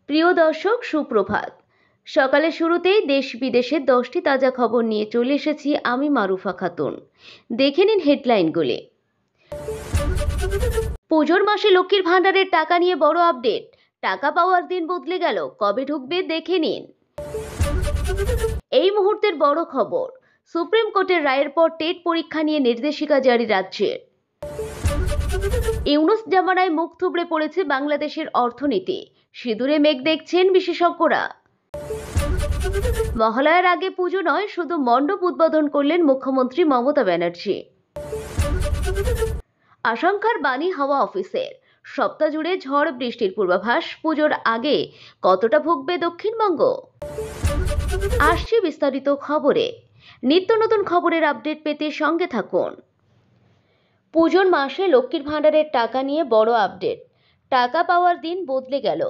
প্রিয় দর্শক, সুপ্রভাত। সকালে শুরুতেই দেশ বিদেশের 10টি তাজা খবর নিয়ে চলে এসেছি আমি মারুফা খাতুন। দেখে নিন হেডলাইনগুলি। পুজোর মাসে লক্ষ্মীর ভাণ্ডারের টাকা নিয়ে বড় আপডেট। টাকা পাওয়ার দিন বদলে গেল, কবে ঢুকবে দেখে নিন। এই মুহূর্তের বড় খবর, সুপ্রিম কোর্টের রায়ের পর টেট পরীক্ষা নিয়ে নির্দেশিকা জারি রাজ্যের। ইউনূস জামানায় মুখ থুবড়ে পড়েছে বাংলাদেশের অর্থনীতি, সিঁদুরে মেঘ দেখছেন বিশেষজ্ঞরা। মহালয়ার আগে পুজো নয়, শুধু মণ্ডপ উদ্বোধন করলেন মুখ্যমন্ত্রী মমতা ব্যানার্জি। আশঙ্কার বাণী হাওয়া অফিসের, সপ্তাহ জুড়ে ঝড় বৃষ্টির পূর্বাভাস। পুজোর আগে কতটা ভুগবে দক্ষিণবঙ্গ? আসছি বিস্তারিত খবরে। নিত্য নতুন খবরের আপডেট পেতে সঙ্গে থাকুন। পুজোর মাসে লক্ষ্মীর ভাণ্ডারের টাকা নিয়ে বড় আপডেট। টাকা পাওয়ার দিন বদলে গেল,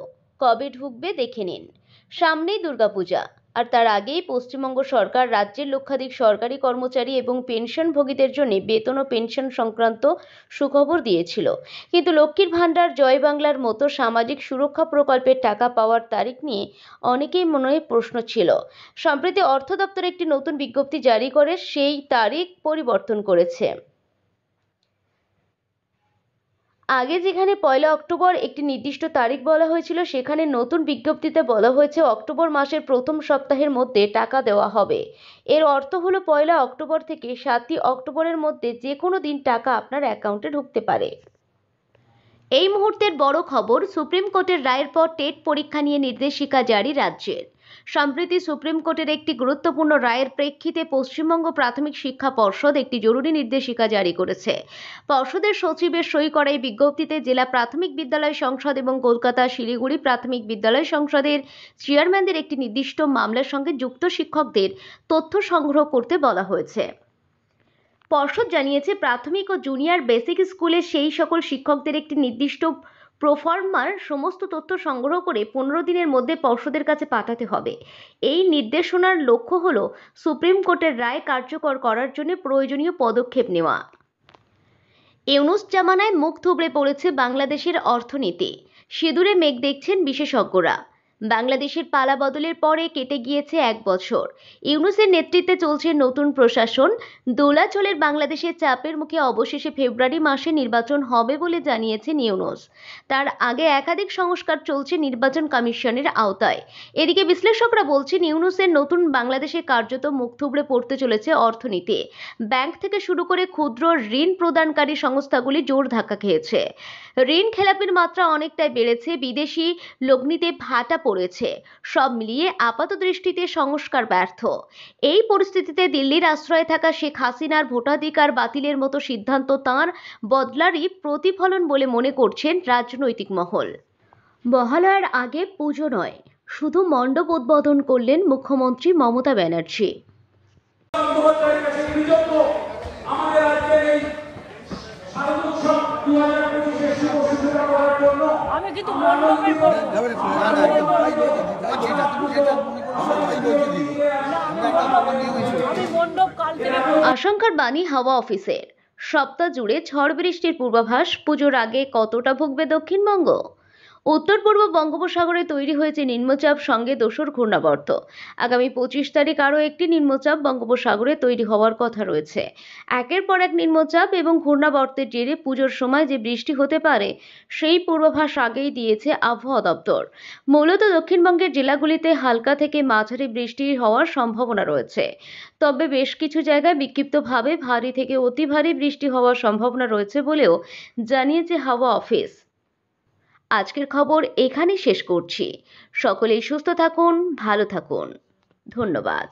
কবে ঢুকবে দেখে নিন। সামনেই দুর্গাপূজা, আর তার আগেই পশ্চিমবঙ্গ সরকার রাজ্যের লক্ষাধিক সরকারি কর্মচারী এবং পেনশনভোগীদের জন্য বেতন ও পেনশন সংক্রান্ত সুখবর দিয়েছিল। কিন্তু লক্ষ্মীর ভাণ্ডার, জয় বাংলার মতো সামাজিক সুরক্ষা প্রকল্পের টাকা পাওয়ার তারিখ নিয়ে অনেকেই মনে প্রশ্ন ছিল। সম্প্রতি অর্থ দপ্তর একটি নতুন বিজ্ঞপ্তি জারি করে সেই তারিখ পরিবর্তন করেছে। আগে যেখানে 1 অক্টোবর একটি নির্দিষ্ট তারিখ বলা হয়েছিল, সেখানে নতুন বিজ্ঞপ্তিতে বলা হয়েছে অক্টোবর মাসের প্রথম সপ্তাহের মধ্যে টাকা দেওয়া হবে। এর অর্থ হলো 1 অক্টোবর থেকে 7 অক্টোবরের মধ্যে যে কোনো দিন টাকা আপনার অ্যাকাউন্টে ঢুকতে পারে। এই মুহূর্তের বড় খবর, সুপ্রিম কোর্টের রায়ের পর টেট পরীক্ষা নিয়ে নির্দেশিকা জারি রাজ্যের। সম্প্রতি সুপ্রিম কোর্টের একটি গুরুত্বপূর্ণ রায়ের প্রেক্ষিতে পশ্চিমবঙ্গ প্রাথমিক শিক্ষা পর্ষদ একটি জরুরি নির্দেশিকা জারি করেছে। পর্ষদের সচিবের সই করা এই বিজ্ঞপ্তিতে জেলা প্রাথমিক বিদ্যালয় সংসদ এবং কলকাতা শিলিগুড়ি প্রাথমিক বিদ্যালয় সংসদের চেয়ারম্যানদের একটি নির্দিষ্ট মামলার সঙ্গে যুক্ত শিক্ষকদের তথ্য সংগ্রহ করতে বলা হয়েছে। পর্ষদ জানিয়েছে, প্রাথমিক ও জুনিয়র বেসিক স্কুলে সেই সকল শিক্ষকদের একটি নির্দিষ্ট প্রোফর্মার সমস্ত তথ্য সংগ্রহ করে 15 দিনের মধ্যে পর্ষদের কাছে পাঠাতে হবে। এই নির্দেশনার লক্ষ্য হল সুপ্রিম কোর্টের রায় কার্যকর করার জন্য প্রয়োজনীয় পদক্ষেপ নেওয়া। ইউনূস জামানায় মুখ থুবড়ে পড়েছে বাংলাদেশের অর্থনীতি, সিঁদুরে মেঘ দেখছেন বিশেষজ্ঞরা। বাংলাদেশের পালা বদলের পরে কেটে গিয়েছে 1 বছর। ইউনূসের নেতৃত্বে চলছে নতুন প্রশাসন। দোলাচলের বাংলাদেশের চাপের মুখে অবশেষে ফেব্রুয়ারি মাসে নির্বাচন হবে বলে জানিয়েছেন ইউনূস। তার আগে একাধিক সংস্কার চলছে নির্বাচন কমিশনের আওতায়। এদিকে বিশ্লেষকরা বলছেন, ইউনূসের নতুন বাংলাদেশে কার্যত মুখ থুবড়ে পড়তে চলেছে অর্থনীতি। ব্যাংক থেকে শুরু করে ক্ষুদ্র ঋণ প্রদানকারী সংস্থাগুলি জোর ধাক্কা খেয়েছে। ঋণ খেলাপির মাত্রা অনেকটাই বেড়েছে, বিদেশি লগ্নিতে ভাটা পড়েছে। সব মিলিয়ে আপাত দৃষ্টিতে সংস্কার ব্যর্থ। এই পরিস্থিতিতে দিল্লির আশ্রয়ে থাকা শেখ হাসিনার ভোটাধিকার বাতিলের মতো সিদ্ধান্ত তাঁর বদলারই প্রতিফলন বলে মনে করছেন রাজনৈতিক মহল। মহালয়ার আগে পুজো নয়, শুধু মণ্ডপ উদ্বোধন করলেন মুখ্যমন্ত্রী মমতা ব্যানার্জি। আমি কিন্তু মণ্ডপের আশঙ্কার বাণী হাওয়া অফিসের, সপ্তাহ জুড়ে ঝড় বৃষ্টির পূর্বাভাস। পুজোর আগে কতটা ভুগবে দক্ষিণবঙ্গ? উত্তর পূর্ব বঙ্গোপসাগরে তৈরি হয়েছে নিম্নচাপ, সঙ্গে দোসর ঘূর্ণাবর্ত। আগামী 25 তারিখ আরও একটি নিম্নচাপ বঙ্গোপসাগরে তৈরি হওয়ার কথা রয়েছে। একের পর এক নিম্নচাপ এবং ঘূর্ণাবর্তের জেরে পুজোর সময় যে বৃষ্টি হতে পারে, সেই পূর্বাভাস আগেই দিয়েছে আবহাওয়া দপ্তর। মূলত দক্ষিণবঙ্গের জেলাগুলিতে হালকা থেকে মাঝারি বৃষ্টি হওয়ার সম্ভাবনা রয়েছে, তবে বেশ কিছু জায়গায় বিক্ষিপ্তভাবে ভারী থেকে অতি ভারী বৃষ্টি হওয়ার সম্ভাবনা রয়েছে বলেও জানিয়েছে হাওয়া অফিস। আজকের খবর এখানেই শেষ করছি। সকলেই সুস্থ থাকুন, ভালো থাকুন। ধন্যবাদ।